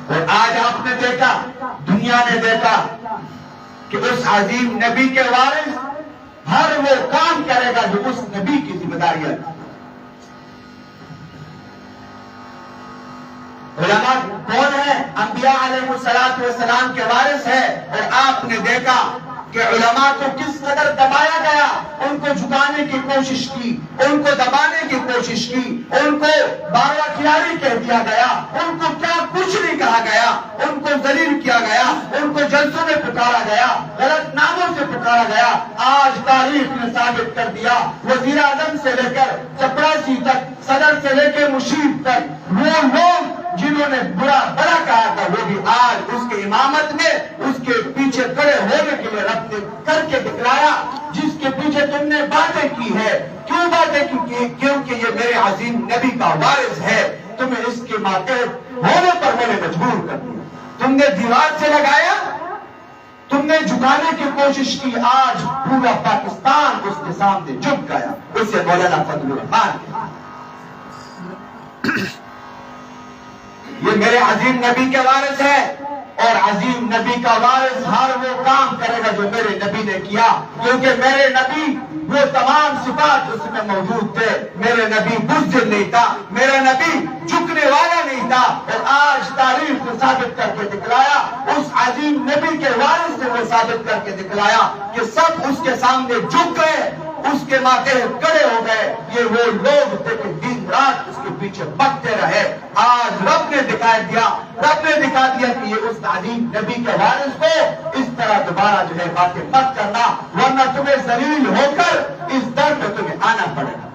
और आज आपने देखा, दुनिया ने देखा कि उस अजीम नबी के वारिस हर वो काम करेगा जो उस नबी की जिम्मेदारी है। उलमा कौन है? अंबिया अलैहिस्सलातु वस्सलाम के वारिस है। और आपने देखा कि उलमा को किस कदर दबाया गया, उनको झुकाने की कोशिश की, उनको दबाने की कोशिश की, उनको बारवा खिलाड़ी कह दिया गया, उनको क्या कुछ नहीं कहा गया, उनको जलील किया गया, उनको जलसों में पुकारा गया, गलत नामों से पुकारा गया। आज तारीख ने साबित कर दिया, वजीर आजम से लेकर चपरासी तक, सदर से लेकर मुशीर तक, वो लोग जिन्होंने बुरा बड़ा कहा था, वो भी आज उसके इमामत में उसके पीछे खड़े होने के लिए रब ने करके दिखलाया। जिसके पीछे तुमने बातें की है, क्यों बातें की? क्योंकि ये मेरे अजीम नबी का वारिस है। तुम्हें इसके मातहत होने पर मैंने मजबूर कर दिया। तुमने दीवार से लगाया, तुमने झुकाने की कोशिश की, आज पूरा पाकिस्तान उसके सामने झुक गया। उससे मौलाना फजलुर रहमान, ये मेरे अजीम नबी के वारिस है। और अजीम नबी का वारिस हर वो काम करेगा जो मेरे नबी ने किया, क्योंकि मेरे नबी वो तमाम सिफात उसमें मौजूद थे। मेरे नबी बुज़दिल नहीं था, मेरा नबी झुकने वाला नहीं था। और आज तारीख ने साबित करके दिखलाया, उस अजीम नबी के वारिस ने वो साबित करके दिखलाया कि सब उसके सामने झुक गए, उसके माथे खड़े हो गए। ये वो लोग थे कि दिन रात उसके पीछे भगते रहे। आज रब ने दिखा दिया, रब ने दिखा दिया कि ये उस अजीम नबी के वारिस को इस तरह दोबारा जो है बातें मत करना, वरना तुम्हें जलील होकर इस दर पे तुम्हें आना पड़ेगा।